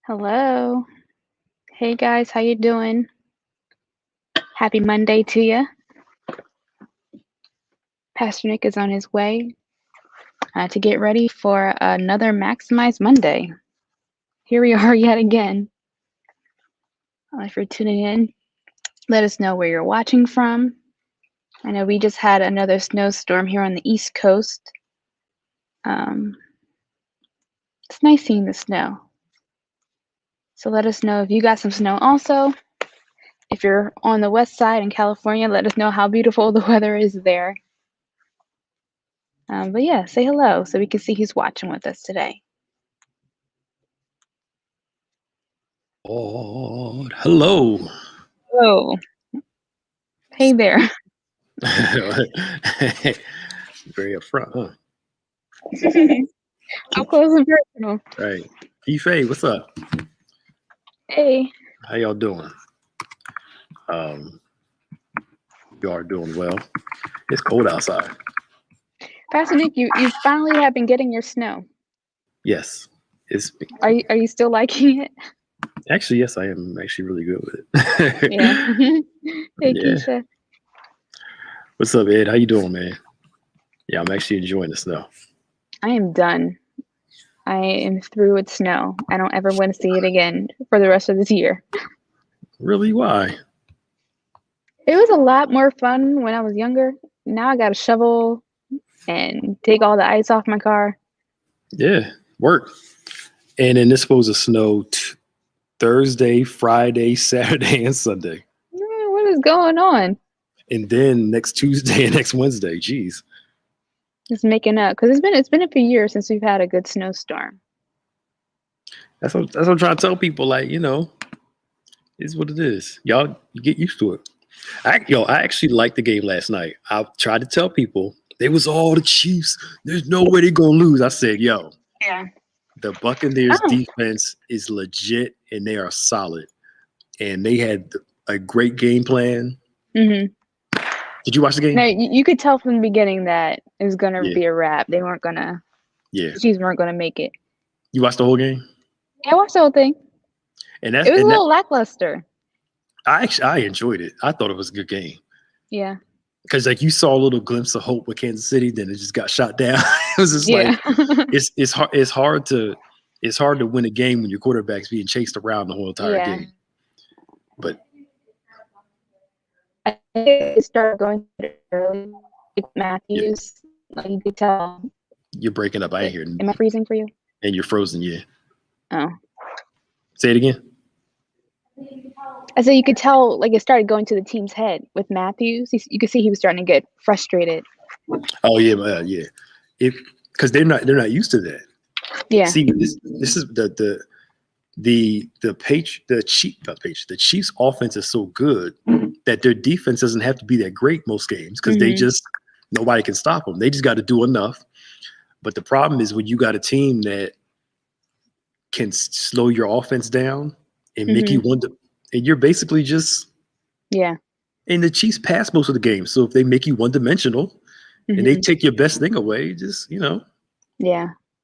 Hello. Hey guys, how you doing? Happy Monday to you. Pastor Nick is on his way to get ready for another Maximize Monday. Here we are yet again. If you're tuning in, let us know where you're watching from. I know we just had another snowstorm here on the East Coast. It's nice seeing the snow. So let us know if you got some snow also. If you're on the west side in California, let us know how beautiful the weather is there. But yeah, say hello so we can see who's watching with us today. Lord, hello. Oh, hey there. Very upfront, huh? Up close and personal. Right. Faye, what's up? Hey. How y'all doing? You are doing well. It's cold outside. Pastor Nick, you finally have been getting your snow. Yes. Are you still liking it? Actually, yes, I am actually really good with it. Yeah. Hey, Yeah. Keisha. What's up, Ed? How you doing, man? Yeah, I'm actually enjoying the snow. I am done. I am through with snow. I don't ever want to see it again for the rest of this year. Really? Why? It was a lot more fun when I was younger. Now I got to shovel and take all the ice off my car. Yeah, work. And then it's supposed to snow Thursday, Friday, Saturday, and Sunday. What is going on? And then next Tuesday and next Wednesday. Jeez. Just making up because it's been a few years since we've had a good snowstorm. That's what I'm trying to tell people. Like, it's what it is. Y'all, you get used to it. I actually liked the game last night. I tried to tell people they was all the Chiefs. There's no way they're gonna lose. I said, yo, Yeah. the Buccaneers Oh. defense is legit and they are solid. And they had a great game plan. Mm-hmm. Did you watch the game? No, you could tell from the beginning that it was gonna Yeah. be a wrap. They weren't gonna. Yeah. The Chiefs weren't gonna make it. You watched the whole game? Yeah, I watched the whole thing. And it was a little lackluster. I enjoyed it. I thought it was a good game. Yeah. Because like you saw a little glimpse of hope with Kansas City, then it just got shot down. It was just like it's hard to win a game when your quarterback's being chased around the whole entire game. But I think it started going early. Like Matthews, like you could tell. You're breaking up. I ain't hearing. Am I freezing for you? And you're frozen, yeah. Oh. Say it again. I said you could tell, like it started going to the team's head with Matthews. You could see he was starting to get frustrated. Oh yeah, yeah. Because they're not used to that. Yeah. See, this is the Chiefs offense is so good that their defense doesn't have to be that great most games because they just nobody can stop them. They just got to do enough. But the problem is when you got a team that can slow your offense down and make you wonder, and you're basically just And the Chiefs pass most of the game, so if they make you one-dimensional and they take your best thing away, just it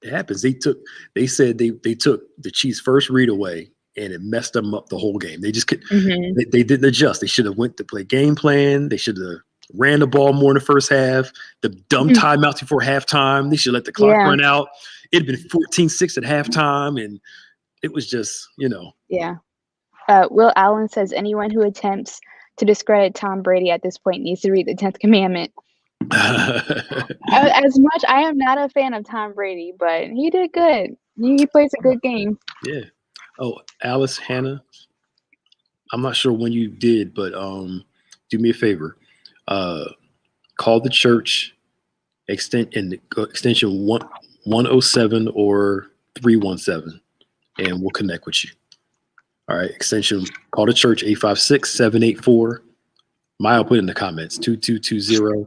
happens. They said they took the Chiefs' first read away and it messed them up the whole game. They just could they didn't adjust. They should have went to play game plan. They should have ran the ball more in the first half. The dumb timeouts before halftime. They should let the clock run out. It'd been 14-6 at halftime, and it was just, Yeah. Will Allen says anyone who attempts to discredit Tom Brady at this point needs to read the 10th commandment. As much, I am not a fan of Tom Brady, but he did good. He plays a good game. Yeah. Oh, Alice Hannah. I'm not sure when you did, but do me a favor. Call the church extension 107 or 317, and we'll connect with you. All right, extension. Call the church 856-784. Maya put in the comments 2220.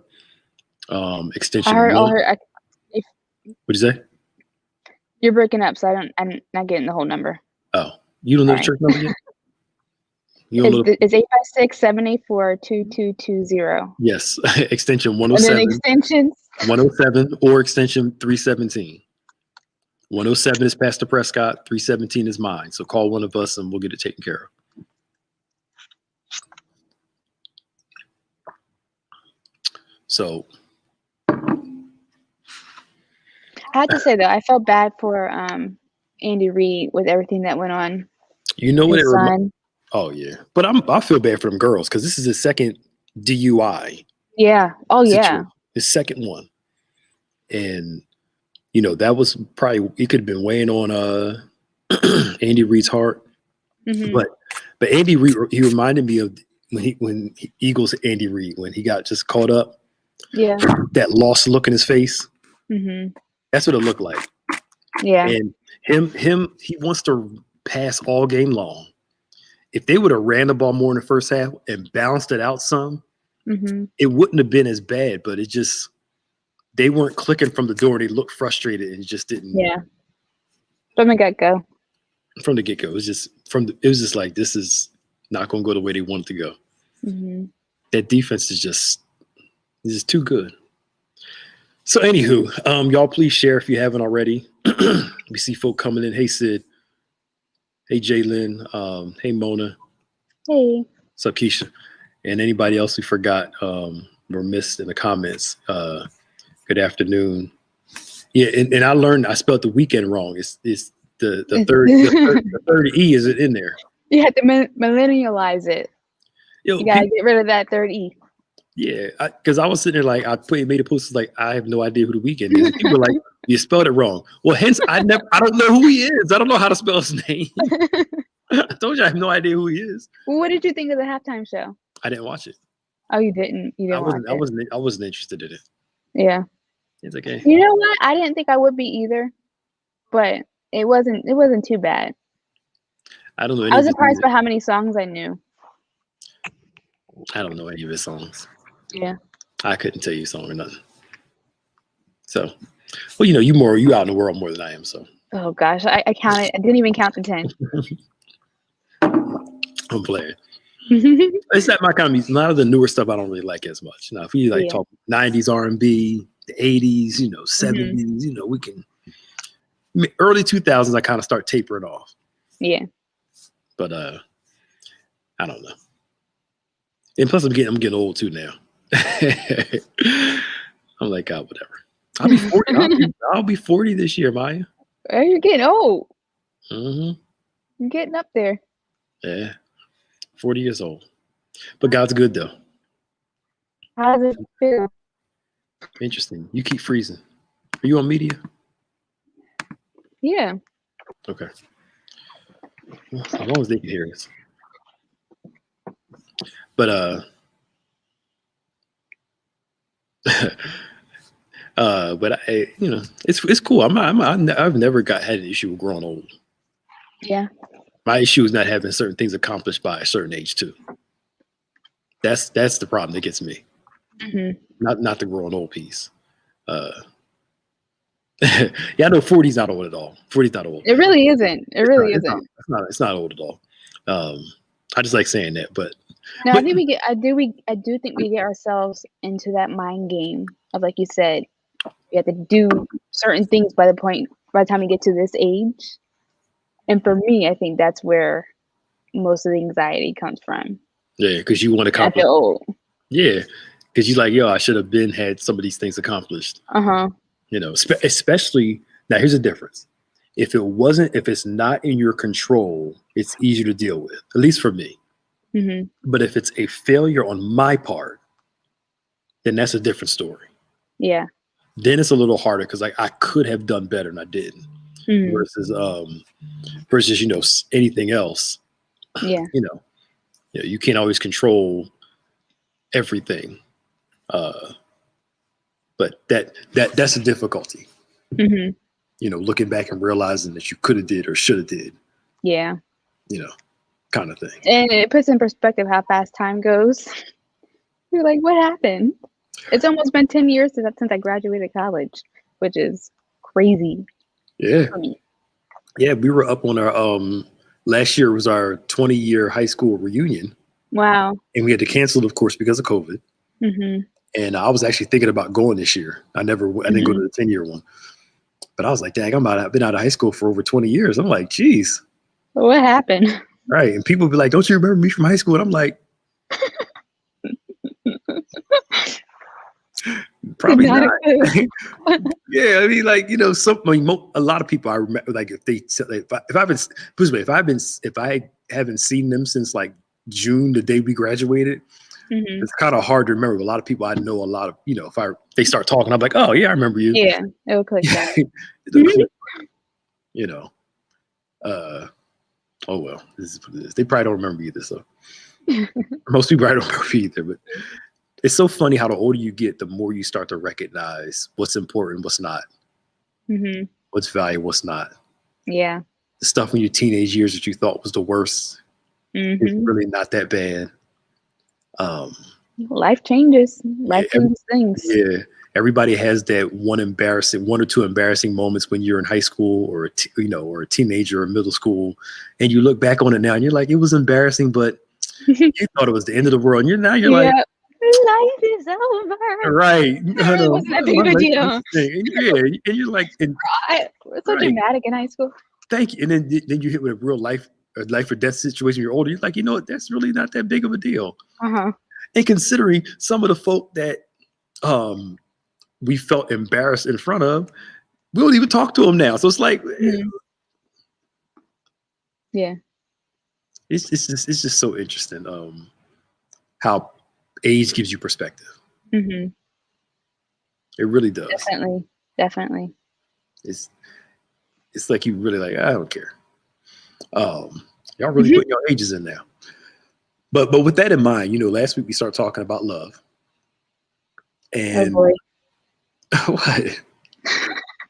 Extension. What'd you say? You're breaking up, so I'm not getting the whole number. Oh, you don't know the church number yet? It's 856-784-2220. Yes, extension 107. And then extensions 107 or extension 317. 107 is Pastor Prescott. 317 is mine. So call one of us and we'll get it taken care of. So I have to say though, I felt bad for Andy Reid with everything that went on. You know what his son. Oh yeah, but I feel bad for them girls because this is his second DUI. Yeah. Oh yeah. His second one, and you know that was probably it could have been weighing on Andy Reid's heart. Mm-hmm. But Andy Reid, he reminded me of when Eagles Andy Reid when he got just caught up. Yeah. That lost look in his face. Mm-hmm. That's what it looked like. Yeah. And him, he wants to pass all game long. If they would have ran the ball more in the first half and balanced it out some, mm-hmm. it wouldn't have been as bad. But it just they weren't clicking from the door and they looked frustrated and it just didn't. Yeah. From the get-go. From the get-go. It was just like this is not gonna go the way they want it to go. Mm-hmm. That defense is just too good. So anywho, y'all please share if you haven't already. We see folk coming in. Hey Sid. Hey Jalen. Hey Mona. Hey. What's up, Keisha? And anybody else we forgot or missed in the comments. Good afternoon. Yeah, and I learned I spelled the weekend wrong. It's the third E isn't in there. You have to millennialize it. You gotta get rid of that third E. Yeah, because I was sitting there like made a post like I have no idea who the weekend is. People were like, you spelled it wrong. Well, hence I don't know who he is. I don't know how to spell his name. I told you I have no idea who he is. Well, what did you think of the halftime show? I didn't watch it. Oh, you didn't. You didn't. I wasn't interested in it. Yeah. It's okay. You know what? I didn't think I would be either, but it wasn't too bad. I don't know. I was surprised by how many songs I knew. I don't know any of his songs. Yeah. I couldn't tell you a song or nothing. So, well, you out in the world more than I am. So. Oh gosh, I counted. I didn't even count to 10. I'm playing. It's not my kind of music. A lot of the newer stuff I don't really like as much. Now, if you talk 90s R&B, the 80s, 70s, we can. Early 2000s, I kind of start tapering off. Yeah. But I don't know. And plus, I'm getting old too now. I'm like, God, whatever. I'll be 40. I'll be 40 this year, Maya. Oh, you're getting old. Mm-hmm. You're getting up there. Yeah, 40 years old. But God's good though. How does it feel? Interesting. You keep freezing. Are you on media? Yeah. Okay. Well, as long as they can hear us. But but it's cool. I've never had an issue with growing old. Yeah. My issue is not having certain things accomplished by a certain age too. That's the problem that gets me. Mm-hmm. Not the growing old piece. Yeah, I know 40's not old at all. 40's not old. It really isn't. It really isn't. It's not old at all. I just like saying that, but no, I do think we get ourselves into that mind game of, like you said, we have to do certain things by the time we get to this age. And for me, I think that's where most of the anxiety comes from. Yeah, because you want to accomplish. I feel old. Yeah, because you're like, I should have had some of these things accomplished. Uh-huh. Especially now. Here's the difference. If it's not in your control, it's easier to deal with. At least for me. Mm-hmm. But if it's a failure on my part, then that's a different story. Yeah. Then it's a little harder because I could have done better and I didn't. Mm-hmm. Versus anything else. Yeah. You can't always control everything. But that's a difficulty. Mm-hmm. Looking back and realizing that you could have did or should have did. Yeah. Kind of thing. And it puts in perspective how fast time goes. You're like, what happened? It's almost been 10 years since I graduated college, which is crazy. Yeah. Yeah, we were up on our last year was our 20-year high school reunion. Wow. And we had to cancel it, of course, because of COVID. Mm-hmm. And I was actually thinking about going this year. I didn't go to the 10-year one. But I was like, dang, I've been out of high school for over 20 years. I'm like, geez. What happened? Right. And people be like, don't you remember me from high school? And I'm like, probably Not a not. clue. Yeah, I mean, like, a lot of people I remember, like, if they said, like, if I've been, put it this way, if I haven't seen them since like June, the day we graduated, Mhm. it's kind of hard to remember. A lot of people I know, a lot of, if they start talking, I'm like, oh yeah, I remember you. Yeah, it will click that. It'll click, you know. Oh well, this is what it is. They probably don't remember either. So most people probably don't remember either. But it's so funny how the older you get, the more you start to recognize what's important, what's not, Mhm. what's valuable, what's not. Yeah. The stuff in your teenage years that you thought was the worst is Mhm. really not that bad. Life changes. Life Yeah, changes things. yeah. Everybody has that one or two embarrassing moments when you're in high school or or a teenager or middle school, and you look back on it now and you're like, it was embarrassing, but you thought it was the end of the world. And you're like, Yeah. Life is over. right, I It know. wasn't that big of a deal. And yeah, and you're like, We're so right, dramatic in high school. thank you. And then you hit with a real life or death situation. You're older. You're like, that's really not that big of a deal. Uh-huh. And considering some of the folk that we felt embarrassed in front of, we don't even talk to them now. So it's like, Yeah. it's just so interesting how age gives you perspective. Mhm. It really does. Definitely. It's like you really like, I don't care. Y'all really putting your ages in now. But with that in mind, last week we started talking about love. Oh And boy. what?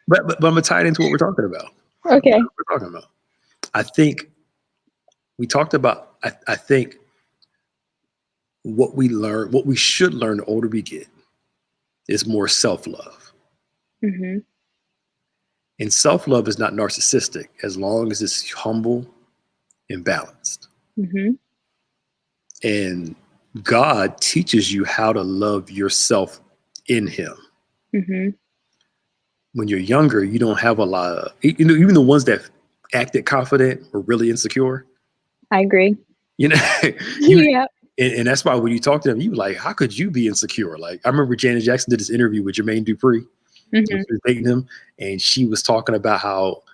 But I'm gonna tie it into what we're talking about. Okay. We're talking about. I think we talked about. I think what we should learn the older we get, is more self-love. Mhm. And self-love is not narcissistic as long as it's humble and balanced. Mhm. And God teaches you how to love yourself in Him. Mhm. When you're younger, you don't have a lot of, even the ones that acted confident were really insecure. I agree. You Yeah. And that's why when you talk to them, you like, how could you be insecure? Like, I remember Janet Jackson did this interview with Jermaine Dupri, when Mhm. she was dating him, and she was talking about how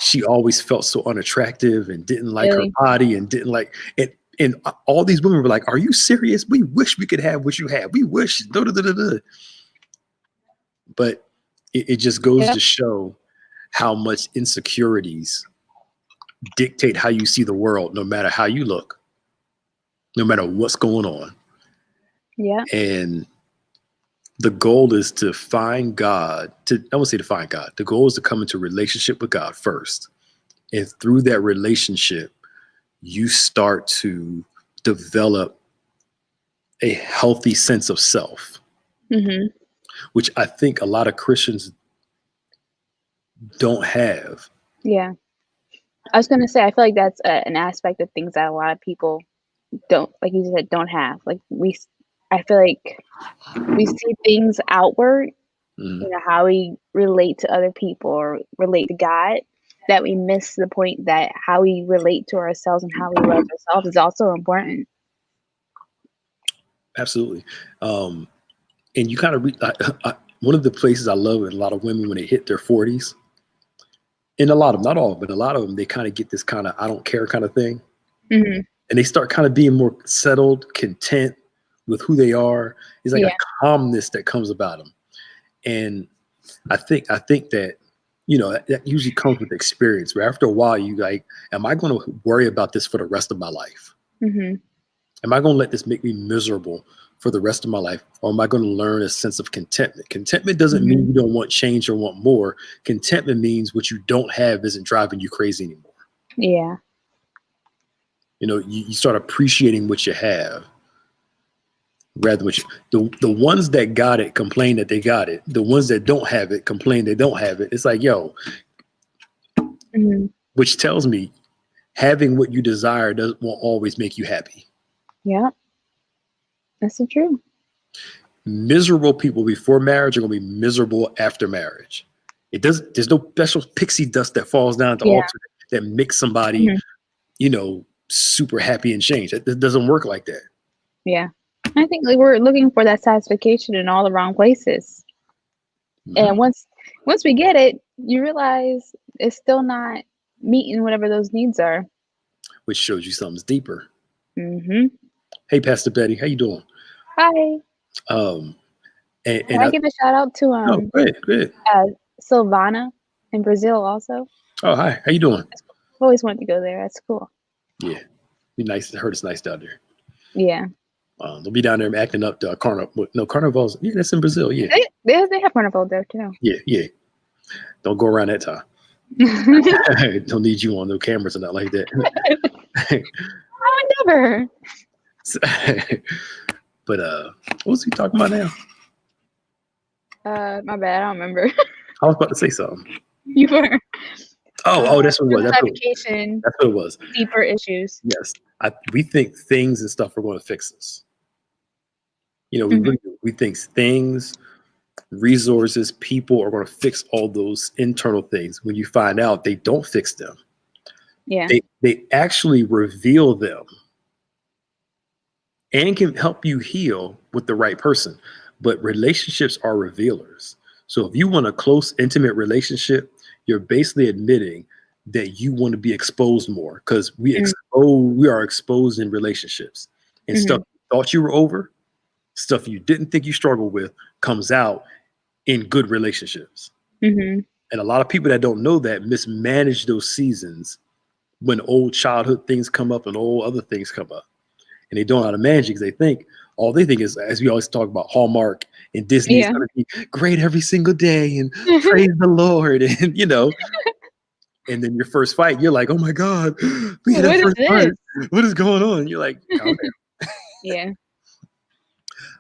she always felt so unattractive and didn't like her Really. body and didn't like it. And all these women were like, are you serious? We wish we could have what you have. We wish. Da, da, da, da, da. But it just goes to show how much insecurities dictate how you see the world, no matter how you look, no matter what's going on. Yeah. And the goal is to find God. I won't say to find God. The goal is to come into relationship with God first. And through that relationship, you start to develop a healthy sense of self, Mhm. which I think a lot of Christians don't have. Yeah. I was gonna say, I feel like that's an aspect of things that a lot of people don't, like you said, don't have. Like I feel like we see things outward, Mhm. how we relate to other people or relate to God, that we miss the point that how we relate to ourselves and how we love ourselves is also important. Absolutely. And you kind of one of the places I love with a lot of women when they hit their 40s, and a lot of them, not all, but a lot of them, they kind of get this kind of I don't care kind of thing. Mhm. And they start kind of being more settled, content with who they are. It's like a calmness that comes about them. And I think that, that usually comes with experience, where after a while you like, am I going to worry about this for the rest of my life? Mhm. Am I going to let this make me miserable for the rest of my life? Or am I going to learn a sense of contentment? Contentment doesn't mean you don't want change or want more. Contentment means what you don't have isn't driving you crazy anymore. Yeah. You start appreciating what you have rather than what the ones that got it complain that they got it. The ones that don't have it complain they don't have it. It's like, Mhm. which tells me having what you desire won't always make you happy. Yeah. That's the truth. Miserable people before marriage are going to be miserable after marriage. There's no special pixie dust that falls down at the Yeah. altar that makes somebody, super happy and change. It doesn't work like that. Yeah. I think like we're looking for that satisfaction in all the wrong places. Mhm. And once we get it, you realize it's still not meeting whatever those needs are. Which shows you something's deeper. Mm-hmm. Hey, Pastor Betty, how you doing? Hi. Um, and Can I give a shout out to oh, great. Silvana in Brazil also? Oh, hi, how you doing? I've always wanted to go there. That's cool. Yeah, be nice. I heard it's nice down there. Yeah. They'll be down there acting up the carnival. No, carnivals. Yeah, that's in Brazil. Yeah, They have Carnival there too. yeah. Don't go around that time. Don't need you on no cameras or nothing like that. I would never. But what was we talking about now? My bad. I don't remember. I was about to say something. You were. Oh, that's what it was. Satisfaction, That's what it was. deeper issues. Yes, we think things and stuff are going to fix us. We think things, resources, people are going to fix all those internal things. When you find out they don't fix them, Yeah. they actually reveal them and can help you heal with the right person. But relationships are revealers. So if you want a close, intimate relationship, you're basically admitting that you want to be exposed more, because we are exposed in relationships, and stuff you thought you were over, stuff you didn't think you struggled with comes out in good relationships. And a lot of people that don't know that mismanage those seasons when old childhood things come up and old other things come up, and they don't know how to manage it, because all they think is, as we always talk about, Hallmark and Disney is going to be great every single day and praise the Lord, and and then your first fight, you're like, oh my God, what is going on? And you're like, calm down. Yeah.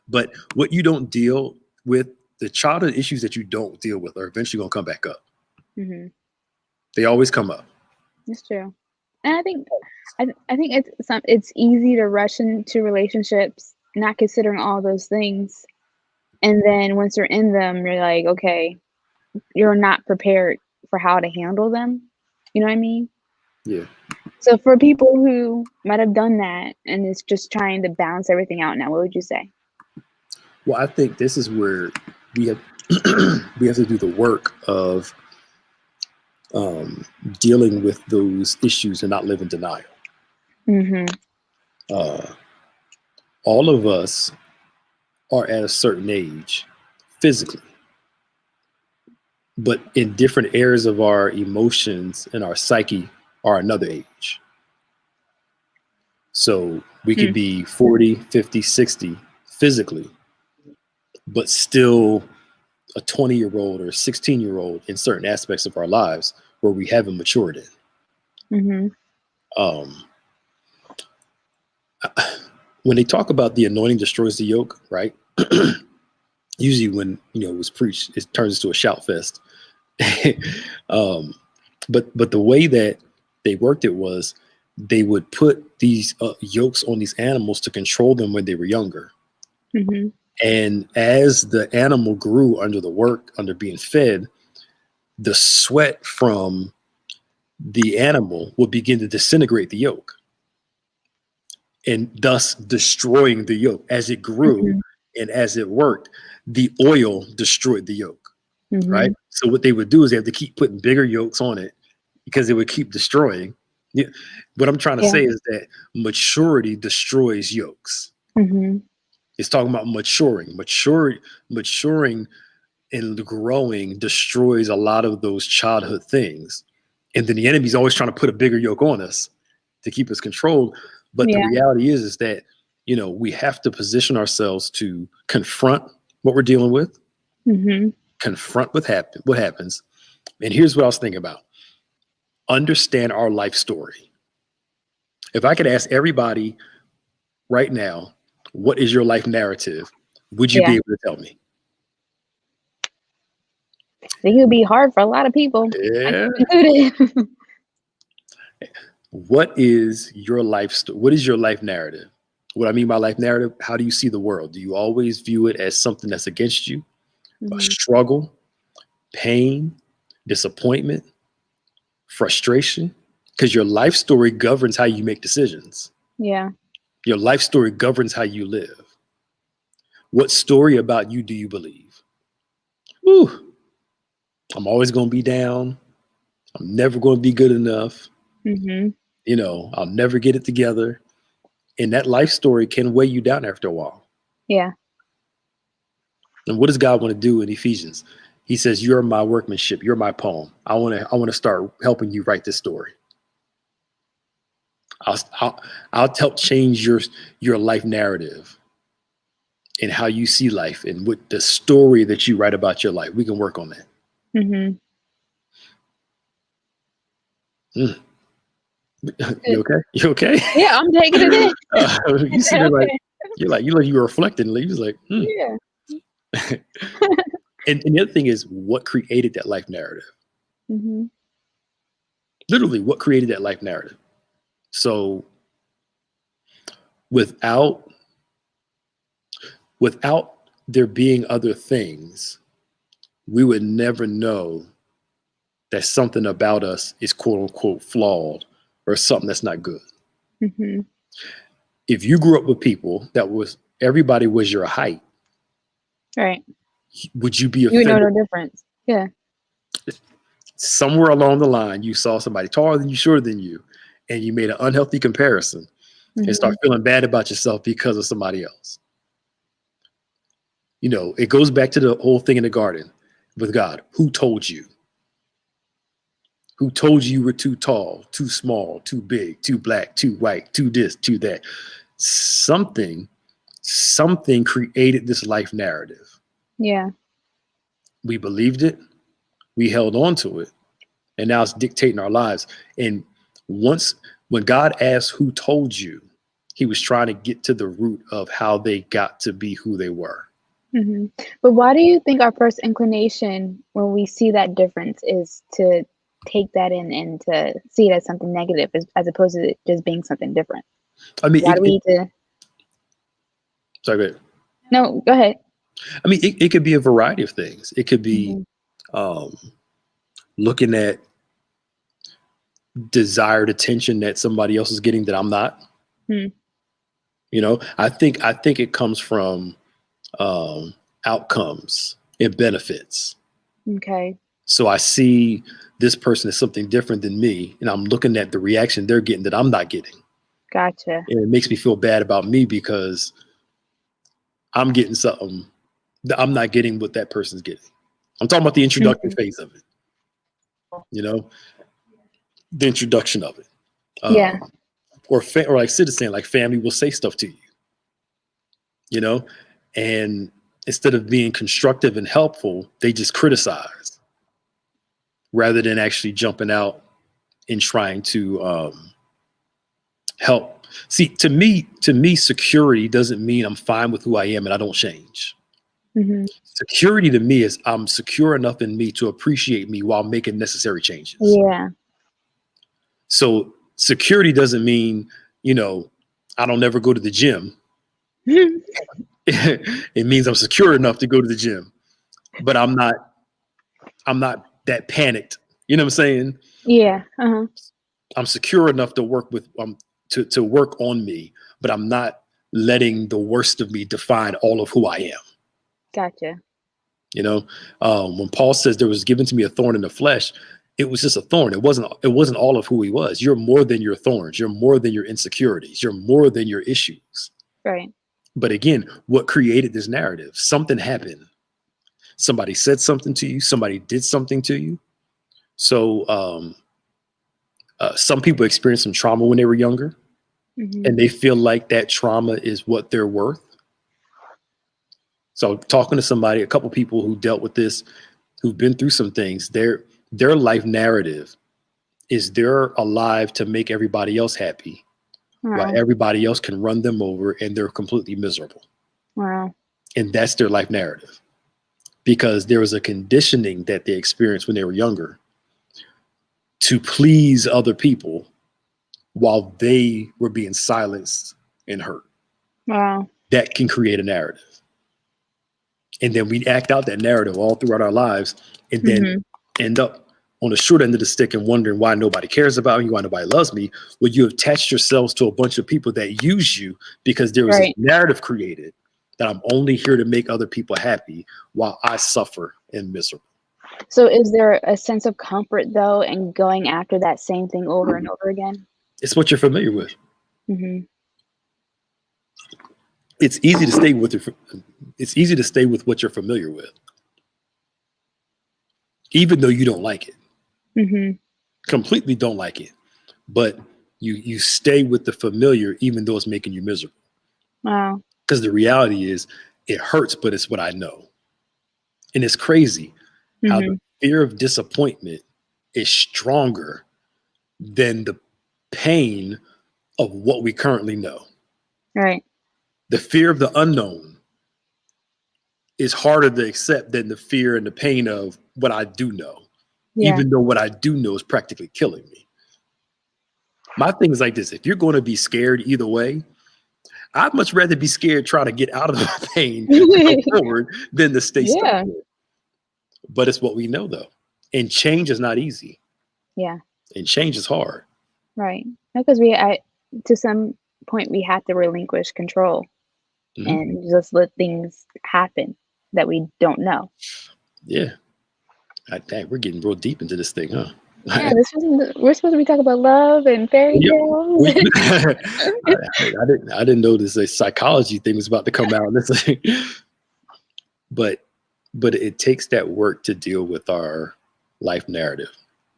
But what you don't deal with, the childhood issues that you don't deal with, are eventually going to come back up. They always come up. It's true. And I think it's easy to rush into relationships not considering all those things, and then once you're in them, you're like, okay, you're not prepared for how to handle them. You know what I mean? Yeah. So for people who might have done that and is just trying to balance everything out now, what would you say? Well, I think this is where we have we have to do the work of dealing with those issues and not live in denial. All of us are at a certain age physically, but in different areas of our emotions and our psyche are another age. So we could be 40, 50, 60 physically, but still a 20-year-old or a 16-year-old in certain aspects of our lives where we haven't matured in. When they talk about the anointing destroys the yoke, right? Usually when, it was preached, it turns into a shout fest. But the way that they worked it was they would put these yokes on these animals to control them when they were younger. And as the animal grew under the work, under being fed, the sweat from the animal would begin to disintegrate the yoke, and thus destroying the yoke. As it grew and as it worked, the oil destroyed the yoke, right? So what they would do is they have to keep putting bigger yokes on it because it would keep destroying. Yeah. What I'm trying to say is that maturity destroys yokes. It's talking about maturing. Maturing and growing destroys a lot of those childhood things. And then the enemy's always trying to put a bigger yoke on us to keep us controlled. But the reality is that, we have to position ourselves to confront what we're dealing with, confront what happens. And here's what I was thinking about. Understand our life story. If I could ask everybody right now, what is your life narrative? Would you be able to tell me? I think it would be hard for a lot of people. Yeah. What is your life story? What is your life narrative? What I mean by life narrative, how do you see the world? Do you always view it as something that's against you? A struggle, pain, disappointment, frustration, because your life story governs how you make decisions. Yeah. Your life story governs how you live. What story about you do you believe? Whew, I'm always going to be down. I'm never going to be good enough. Mm-hmm. I'll never get it together. And that life story can weigh you down after a while. Yeah. And what does God want to do in Ephesians? He says, "You're my workmanship. You're my poem. I want to start helping you write this story. I'll help change your life narrative and how you see life and what the story that you write about your life. We can work on that." Mm-hmm. You okay? You okay? Yeah, I'm taking it in. You sit there like you were reflecting. You was like, Yeah. and the other thing is, what created that life narrative? Mm-hmm. Literally, what created that life narrative? So without there being other things, we would never know that something about us is quote unquote flawed or something that's not good. Mm-hmm. If you grew up with people everybody was your height, Right. would you be You offended? know no difference. Yeah. Somewhere along the line, you saw somebody taller than you, shorter than you, and you made an unhealthy comparison and start feeling bad about yourself because of somebody else. It goes back to the whole thing in the garden with God. Who told you? Who told you were too tall, too small, too big, too black, too white, too this, too that? Something created this life narrative. Yeah. We believed it. We held on to it. And now it's dictating our lives. And when God asked who told you, he was trying to get to the root of how they got to be who they were. Mm-hmm. But why do you think our first inclination when we see that difference is to take that in and to see it as something negative as opposed to it just being something different? I mean, Why do we need to? Sorry, go ahead. No, go ahead. I mean, it could be a variety of things. It could be looking at desired attention that somebody else is getting that I'm not. I think it comes from outcomes and benefits. Okay. So I see this person as something different than me, and I'm looking at the reaction they're getting that I'm not getting. Gotcha. And it makes me feel bad about me because I'm getting something that I'm not getting what that person's getting. I'm talking about the introductory phase of it. The introduction of it. Yeah. Or like Sid is saying, like family will say stuff to you, and instead of being constructive and helpful, they just criticize rather than actually jumping out and trying to help. See, to me, security doesn't mean I'm fine with who I am and I don't change. Mm-hmm. Security to me is I'm secure enough in me to appreciate me while making necessary changes. Yeah. So security doesn't mean, I don't ever go to the gym. It means I'm secure enough to go to the gym, but I'm not that panicked. You know what I'm saying? Yeah. Uh-huh. I'm secure enough to work with to work on me, but I'm not letting the worst of me define all of who I am. Gotcha. When Paul says there was given to me a thorn in the flesh, it was just a thorn. It wasn't all of who he was. You're more than your thorns. You're more than your insecurities. You're more than your issues. Right. But again, what created this narrative? Something happened. Somebody said something to you. Somebody did something to you. So some people experienced some trauma when they were younger, and they feel like that trauma is what they're worth. So talking to somebody, a couple people who dealt with this, who've been through some things, their life narrative is they're alive to make everybody else happy. Wow. While everybody else can run them over and they're completely miserable. Wow. And that's their life narrative, because there was a conditioning that they experienced when they were younger to please other people while they were being silenced and hurt. Wow. That can create a narrative. And then we act out that narrative all throughout our lives and then end up on the short end of the stick and wondering why nobody cares about me, why nobody loves me, well, you have attached yourselves to a bunch of people that use you because there was a narrative created that I'm only here to make other people happy while I suffer and miserable. So is there a sense of comfort, though, in going after that same thing over and over again? It's what you're familiar with. Mm-hmm. It's easy to stay with what you're familiar with, even though you don't like it. Mm-hmm. Completely don't like it, but you stay with the familiar even though it's making you miserable. Wow. Because the reality is it hurts, but it's what I know. And it's crazy how the fear of disappointment is stronger than the pain of what we currently know. Right. The fear of the unknown is harder to accept than the fear and the pain of what I do know, even though what I do know is practically killing me. My thing is like this: if you're going to be scared either way, I'd much rather be scared trying to get out of the pain and go forward than to stay stuck. But it's what we know, though. And change is not easy. Yeah. And change is hard. Right. Because to some point, we have to relinquish control and just let things happen that we don't know. Yeah. Dang, we're getting real deep into this thing, huh? Yeah, we're supposed to be talking about love and fairy tales. I didn't know this psychology thing was about to come out. But it takes that work to deal with our life narrative,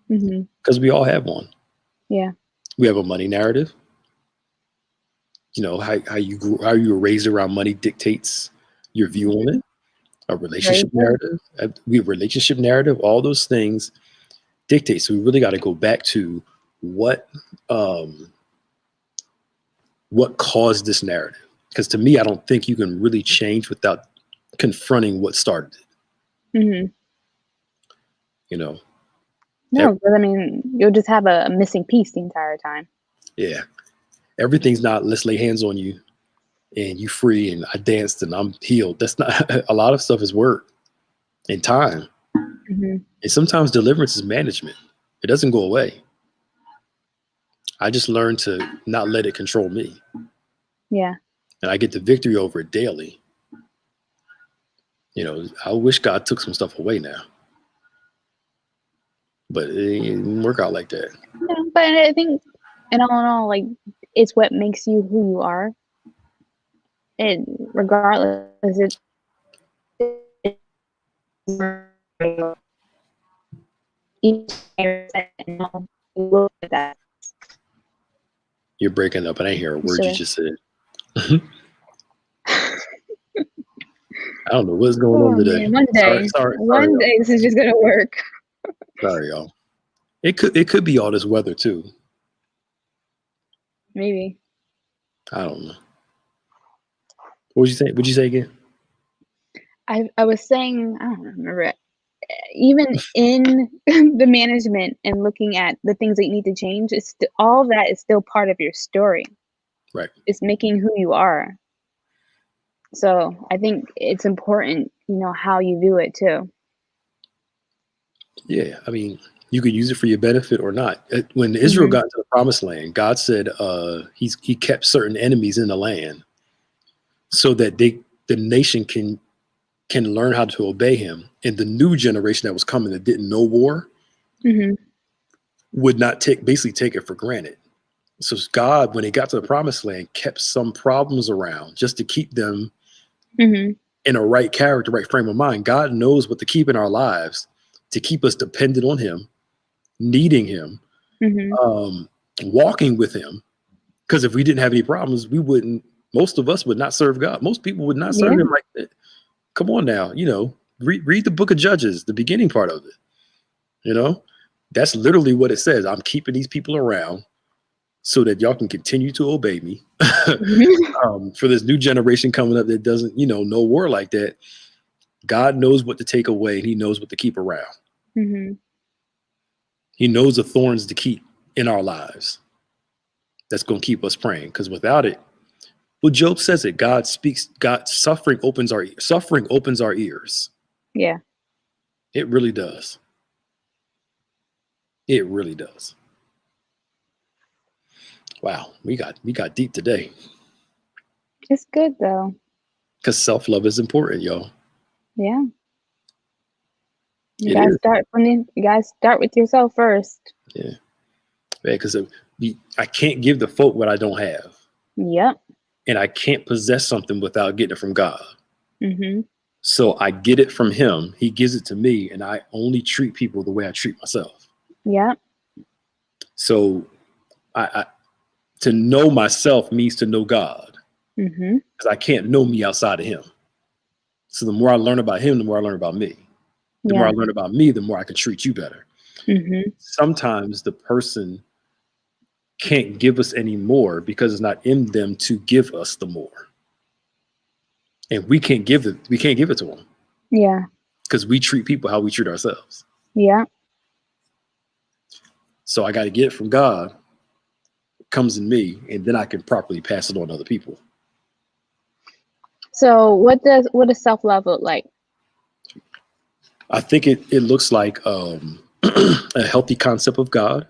because we all have one. Yeah, we have a money narrative. You know, how you were raised around money dictates your view on it. A relationship narrative, we have relationship narrative. All those things dictate. So we really got to go back to what caused this narrative. Because to me, I don't think you can really change without confronting what started it. You know. No, because I mean, you'll just have a missing piece the entire time. Yeah, everything's not let's lay hands on you and you free and I danced and I'm healed. That's not. A lot of stuff is work and time. And sometimes deliverance is management. It doesn't go away. I just learned to not let it control me. Yeah. And I get the victory over it daily. You know, I wish God took some stuff away now. But it didn't work out like that. Yeah, but I think, in all, like, it's what makes you who you are. And regardless, You're breaking up, and I didn't hear a word you just said. I don't know what's going on today. Man, one day this is just gonna work. Sorry, y'all. It could be all this weather too. Maybe. I don't know. What would you say? Would you say again? I was saying, I don't remember it. Even in the management and looking at the things that you need to change, all that is still part of your story. Right. It's making who you are. So I think it's important, you know, how you do it too. Yeah, I mean, you could use it for your benefit or not. When Israel got to the promised land, God said he kept certain enemies in the land so that the nation can learn how to obey him. And the new generation that was coming that didn't know war would not take it for granted. So God, when they got to the promised land, kept some problems around just to keep them in a right character, right frame of mind. God knows what to keep in our lives to keep us dependent on him, needing him, walking with him. Because if we didn't have any problems, most of us would not serve God. Most people would not serve him like that. Come on now, you know, read the book of Judges, the beginning part of it. You know, that's literally what it says. I'm keeping these people around so that y'all can continue to obey me. For this new generation coming up that doesn't, you know war like that, God knows what to take away and he knows what to keep around. He knows the thorns to keep in our lives. That's going to keep us praying, because without it, well, Job says it. God speaks. God suffering opens our ears. Yeah, it really does. It really does. Wow, we got deep today It's good though. because self-love is important, y'all. Yeah. It is. You guys start with yourself first. Yeah, because I can't give the folk what I don't have, Yep. and I can't possess something without getting it from God. Mm-hmm. So I get it from Him. He gives it to me, and I only treat people the way I treat myself. Yep. So I to know myself means to know God, Mm-hmm. because I can't know me outside of Him. So the more I learn about Him, the more I learn about me. The more I Yeah. learn about me, the more I can treat you better. Mm-hmm. Sometimes the person can't give us any more because it's not in them to give us the more. And we can't give it to them Yeah. because we treat people how we treat ourselves. Yeah. So I got to get it from God, it comes in me, and then I can properly pass it on to other people. So what does self-love look like? I think it looks like a healthy concept of God,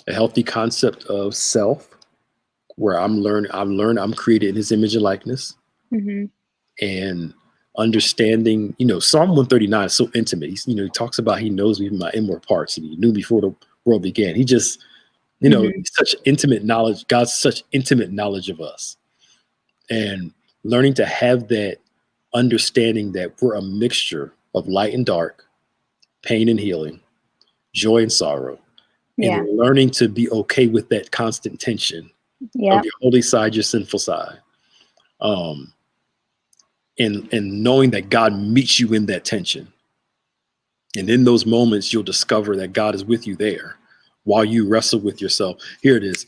a healthy concept of self, where I'm created in His image and likeness, Mm-hmm. and understanding, Psalm 139 is so intimate. He talks about He knows me in my inward parts, and He knew before the world began. He just, Mm-hmm. such intimate knowledge. God's such intimate knowledge of us, and learning to have that understanding that we're a mixture of light and dark, pain and healing, joy and sorrow, Yeah. and learning to be okay with that constant tension Yeah. of your holy side, your sinful side. And knowing that God meets you in that tension. And in those moments, you'll discover that God is with you there while you wrestle with yourself. Here it is.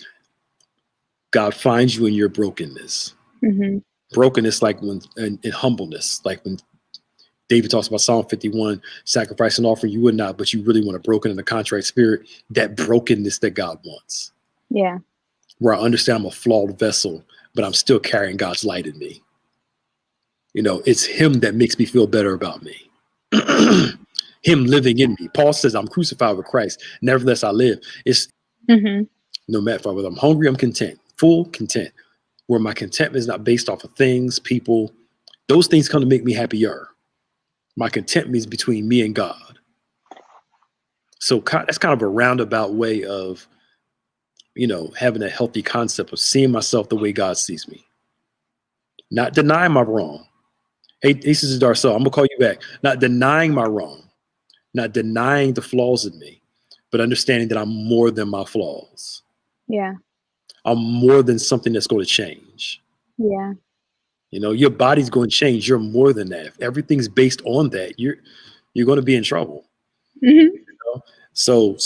God finds you in your brokenness. Mm-hmm. Brokenness, like when in humbleness, like when David talks about Psalm 51, sacrifice and offering you would not, but you really want a broken and a contrite spirit, that brokenness that God wants. Yeah. Where I understand I'm a flawed vessel, but I'm still carrying God's light in me. It's Him that makes me feel better about me. Him living in me. Paul says, I'm crucified with Christ. Nevertheless, I live. It's Mm-hmm. no matter whether I'm hungry, I'm content, full content, where my contentment is not based off of things, people. Those things come to make me happier. My contentment is between me and God. So that's kind of a roundabout way of, having a healthy concept of seeing myself the way God sees me. Not denying my wrong. Hey, Sister Darcel, I'm going to call you back. Not denying my wrong. Not denying the flaws in me, but understanding that I'm more than my flaws. Yeah. I'm more than something that's going to change. Yeah. Your body's going to change. You're more than that. If everything's based on that, you're going to be in trouble. Mm-hmm. So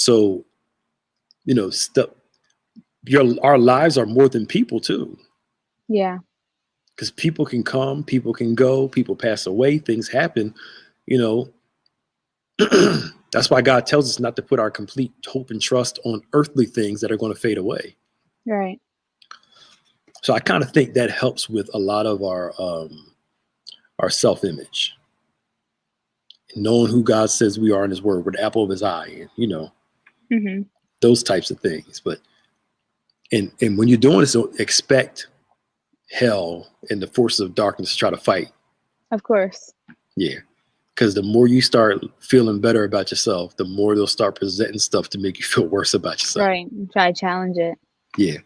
our lives are more than people too. Yeah. Because people can come, people can go, people pass away, things happen. That's why God tells us not to put our complete hope and trust on earthly things that are going to fade away. Right. So I kind of think that helps with a lot of our self-image, knowing who God says we are in His Word, with the apple of His eye, and Mm-hmm. those types of things. But and when you're doing this, don't expect hell and the forces of darkness to try to fight. Of course. Yeah. Because the more you start feeling better about yourself, the more they'll start presenting stuff to make you feel worse about yourself. Right. Try to challenge it. Yeah.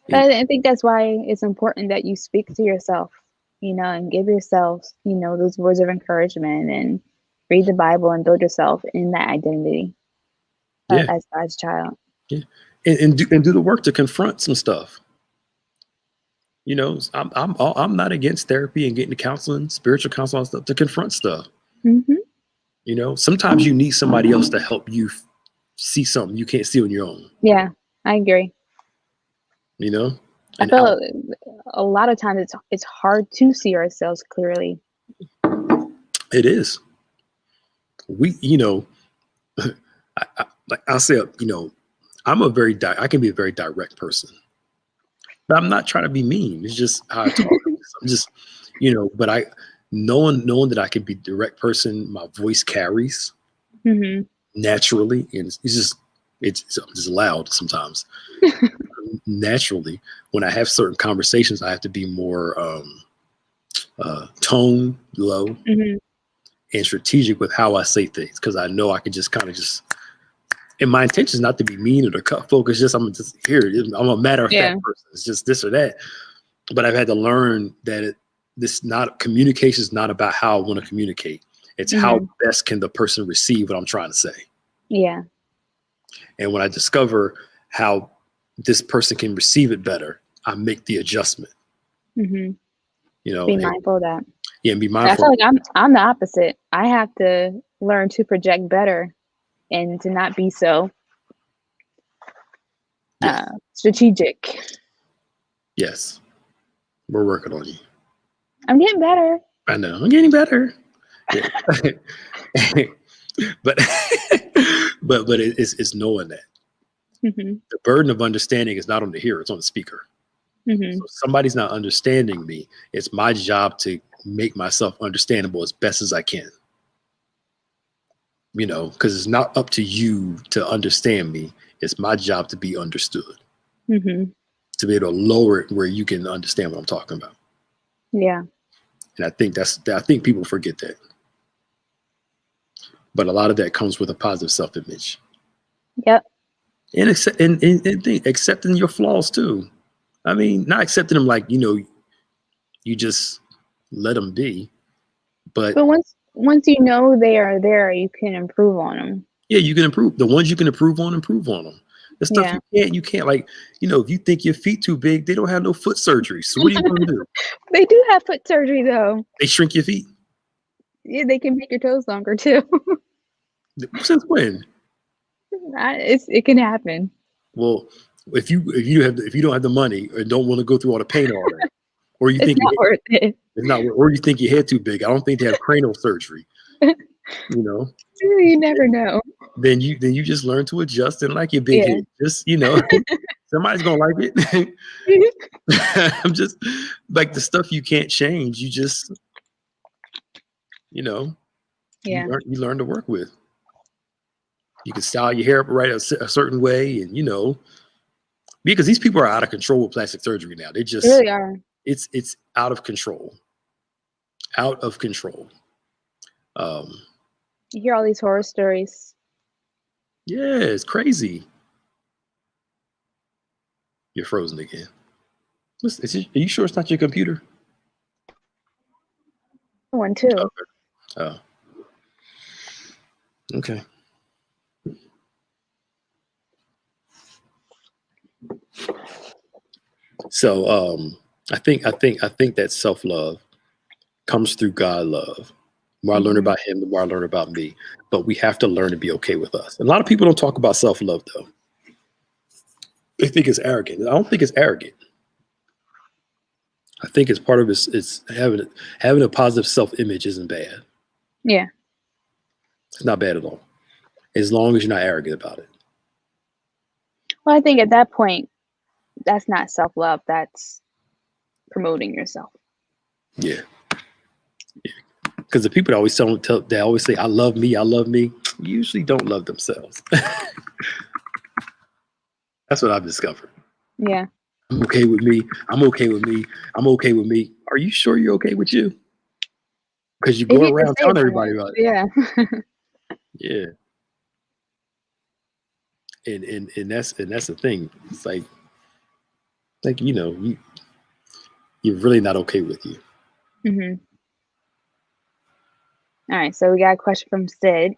But I think that's why it's important that you speak to yourself, and give yourself, those words of encouragement, and read the Bible and build yourself in that identity as God's child. Yeah. And do the work to confront some stuff. I'm not against therapy and getting to counseling, spiritual counseling stuff, to confront stuff. Mm-hmm. Sometimes you need somebody else to help you see something you can't see on your own. Yeah, I agree. I feel a lot of times it's hard to see ourselves clearly. It is. I'll say, I can be a very direct person, but I'm not trying to be mean. It's just how I talk. I'm just, but knowing that I can be a direct person, my voice carries. Mm-hmm. naturally, and it's just loud sometimes. Naturally, when I have certain conversations, I have to be more tone low and strategic with how I say things, because I know I can just kind of just. And my intention is not to be mean or to cut focus. Just I'm just here. I'm a matter of fact person. It's just this or that. But I've had to learn that communication is not about how I want to communicate. It's how best can the person receive what I'm trying to say. Yeah. And when I discover how this person can receive it better, I make the adjustment. You know, be mindful of that. Yeah, and be mindful. I feel like I'm the opposite. I have to learn to project better and to not be so strategic. Yes. We're working on you. I'm getting better. I know. I'm getting better. Yeah. but it's knowing that. The burden of understanding is not on the hearer, it's on the speaker. So if somebody's not understanding me, it's my job to make myself understandable as best as I can. You know, because it's not up to you to understand me. It's my job to be understood. To be able to lower it where you can understand what I'm talking about. Yeah. And I think people forget that. But a lot of that comes with a positive self-image. Yep. And accepting your flaws too. I mean, not accepting them like, you know, you just let them be. But once you know they are there, you can improve on them. Yeah, you can improve. The ones you can improve on them. The stuff you can't, like, you know, if you think your feet too big, they don't have no foot surgery. So what are you going to do? They do have foot surgery though. They shrink your feet. Yeah, they can make your toes longer too. Since when? It can happen. Well, if you don't have the money or don't want to go through all the pain all that, or you think it's not worth it. It's not, or you think your head too big. I don't think they have cranial surgery. You know, you never know. Then you just learn to adjust and like your big head. Just, you know, somebody's gonna like it. I'm just like the stuff you can't change. You just, you know, you learn to work with. You can style your hair up right a certain way, and you know, because these people are out of control with plastic surgery now. They just really are. It's out of control. Out of control. You hear all these horror stories. Yeah, it's crazy. You're frozen again. Are you sure it's not your computer? One too. Oh. Okay. So I think that self-love comes through God love. The more I learn about him, the more I learn about me. But we have to learn to be okay with us. And a lot of people don't talk about self-love though. They think it's arrogant. I don't think it's arrogant. I think it's part of it's having a positive self-image isn't bad. Yeah. It's not bad at all. As long as you're not arrogant about it. Well, I think at that point, that's not self-love. That's promoting yourself. Yeah. Because the people that always they always say, I love me, usually don't love themselves. That's what I've discovered. Yeah. I'm okay with me. I'm okay with me. I'm okay with me. Are you sure you're okay with you? Because you go around telling everybody about it. Yeah. Yeah. And that's the thing. It's like you know, you're really not okay with you. All right, so we got a question from Sid.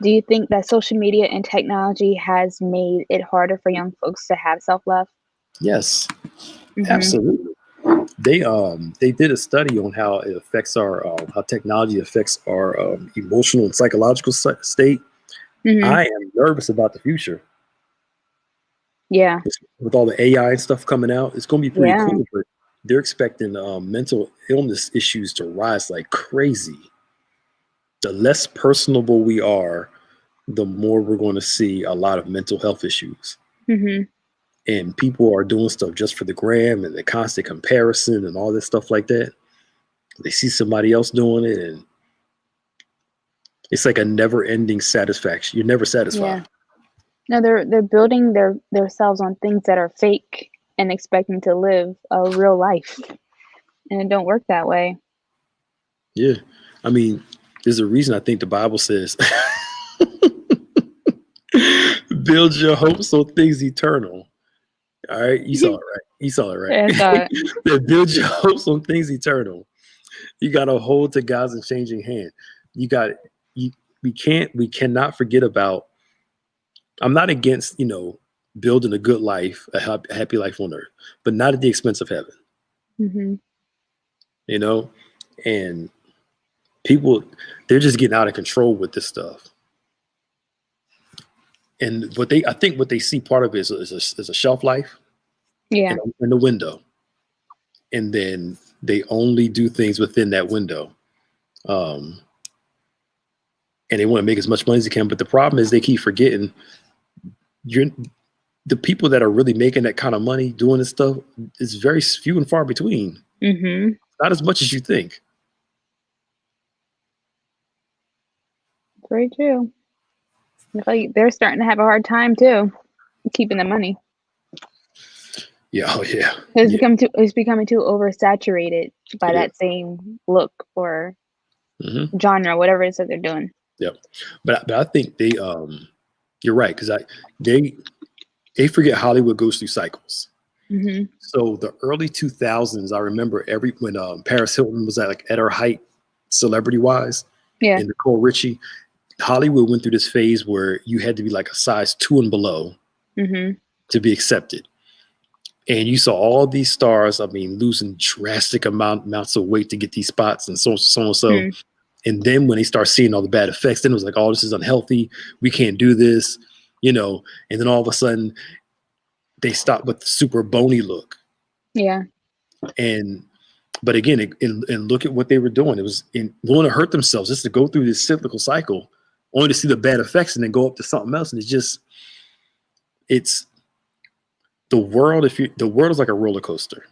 Do you think that social media and technology has made it harder for young folks to have self-love? Yes, absolutely. They did a study on how it affects our how technology affects our emotional and psychological state. I am nervous about the future. Yeah. With all the AI stuff coming out, it's going to be pretty cool. But they're expecting mental illness issues to rise like crazy. The less personable we are, the more we're going to see a lot of mental health issues. And people are doing stuff just for the gram and the constant comparison and all this stuff like that. They see somebody else doing it and It's like a never-ending satisfaction. You're never satisfied. Yeah. No, they're building themselves on things that are fake and expecting to live a real life, and it don't work that way. Yeah. I mean, there's a reason I think the Bible says build your hopes on things eternal. All right. You saw it right. You saw it right. And That build your hopes on things eternal. You got to hold to God's unchanging hand. You got you. We cannot forget about. I'm not against, building a good life, a happy life on earth, but not at the expense of heaven. hmm You know, and people, they're just getting out of control with this stuff. And I think what they see part of it is a shelf life, Yeah. and the window, and then they only do things within that window. And they want to make as much money as they can. But the problem is they keep forgetting the people that are really making that kind of money doing this stuff is very few and far between. hmm Not as much as you think. Very true. It's like they're starting to have a hard time too, keeping the money. Yeah, oh yeah. It's becoming too oversaturated by It that same look or Mm-hmm. genre, whatever it is that they're doing. Yep. But I think you're right, because they forget Hollywood goes through cycles. hmm So the early 2000s, I remember when Paris Hilton was at her height, celebrity wise, Yeah. and Nicole Richie, Hollywood went through this phase where you had to be like a size 2 and below hmm to be accepted. And you saw all these stars, I mean, losing drastic amounts of weight to get these spots and so. Mm. And then when they start seeing all the bad effects, then it was like, oh, this is unhealthy. We can't do this, And then all of a sudden they stopped with the super bony look. Yeah. But again, and look at what they were doing. It was willing to hurt themselves just to go through this cyclical cycle, only to see the bad effects and then go up to something else. And it's the world. The world is like a roller coaster.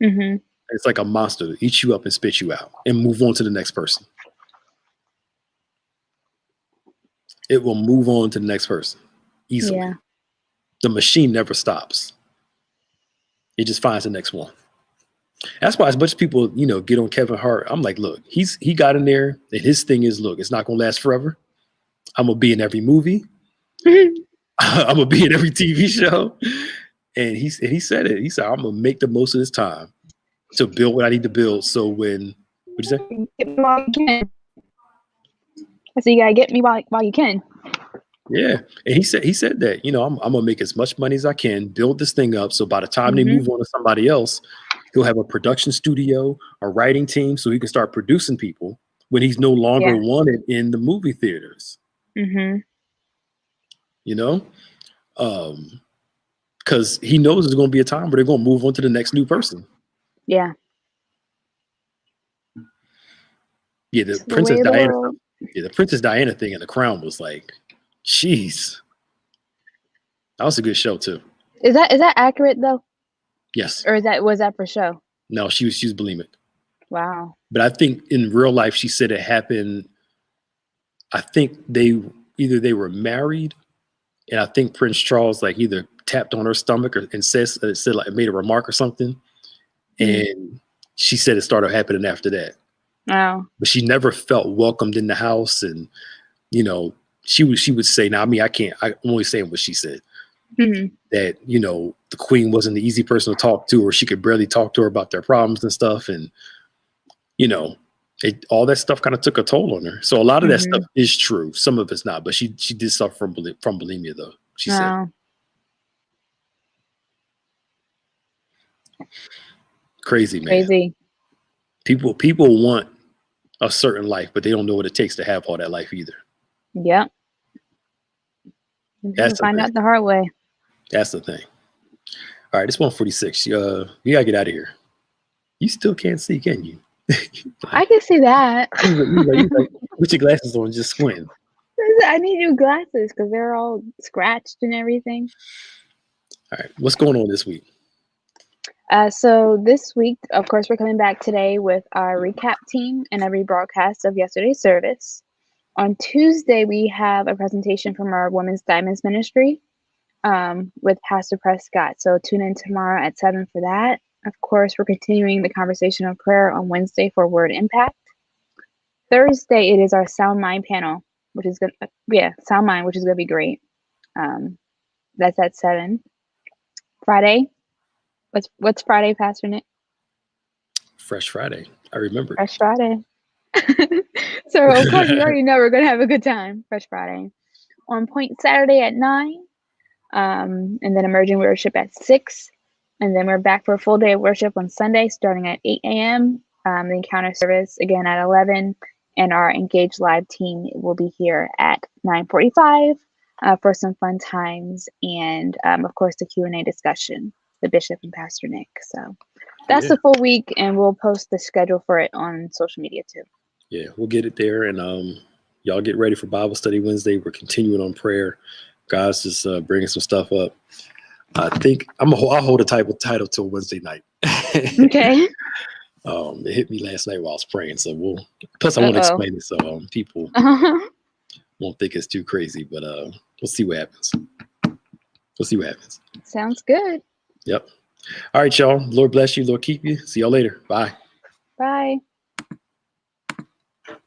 hmm It's like a monster that eats you up and spits you out and move on to the next person. It will move on to the next person easily. Yeah. The machine never stops. It just finds the next one. That's why as much as people, get on Kevin Hart, I'm like, look, he got in there and his thing is, look, it's not going to last forever. I'm going to be in every movie. I'm going to be in every TV show. And he said it. He said, I'm going to make the most of this time to build what I need to build. So what'd you say? Get me while you can. So you gotta get me while you can. Yeah. And he said that, I'm gonna make as much money as I can, build this thing up. So by the time they move on to somebody else, he'll have a production studio, a writing team, so he can start producing people when he's no longer wanted in the movie theaters. Mm-hmm. Because he knows there's gonna be a time where they're gonna move on to the next new person. Yeah. Yeah, the Princess Diana. Yeah, the Princess Diana thing in The Crown was like, jeez. That was a good show too. Is that accurate though? Yes. Or was that for show? No, she was bulimic. Wow. But I think in real life, she said it happened. I think they were married, and I think Prince Charles either tapped on her stomach and said made a remark or something, and she said it started happening after that. Wow. But she never felt welcomed in the house, and she would say, "Now, I can't. I'm only saying what she said." Mm-hmm. That the Queen wasn't the easy person to talk to, or she could barely talk to her about their problems and stuff, and all that stuff kind of took a toll on her. So a lot of that stuff is true. Some of it's not, but she did suffer from bulimia, though. She said. Crazy, man. Crazy. People want a certain life, but they don't know what it takes to have all that life either. Yep. Find out the hard way. That's the thing. All right, it's 1:46. You gotta get out of here. You still can't see, can you? I can see that. Put your glasses on, just squint. I need new glasses because they're all scratched and everything. All right, what's going on this week? So this week, of course, we're coming back today with our recap team and a rebroadcast of yesterday's service. On Tuesday, we have a presentation from our Women's Diamonds Ministry with Pastor Prescott. So tune in tomorrow at 7 for that. Of course, we're continuing the conversation of prayer on Wednesday for Word Impact. Thursday, it is our Sound Mind panel, which is good. Sound Mind, which is going to be great. That's at 7. Friday. What's Friday, Pastor Nick? Fresh Friday. I remember. Fresh Friday. So, of course, you already know we're going to have a good time. Fresh Friday. On Point Saturday at 9. And then emerging worship at 6. And then we're back for a full day of worship on Sunday, starting at 8 a.m. The encounter service again at 11. And our Engage Live team will be here at 9:45 for some fun times. And, of course, the Q&A discussion, the Bishop and Pastor Nick. So that's the full week, and we'll post the schedule for it on social media too. Yeah, we'll get it there. And y'all get ready for Bible Study Wednesday. We're continuing on prayer. God's just bringing some stuff up. I think I'll hold a title till Wednesday night. Okay. It hit me last night while I was praying. So plus I want to explain it so people won't think it's too crazy, but we'll see what happens. Sounds good. Yep. All right, y'all. Lord bless you. Lord keep you. See y'all later. Bye. Bye.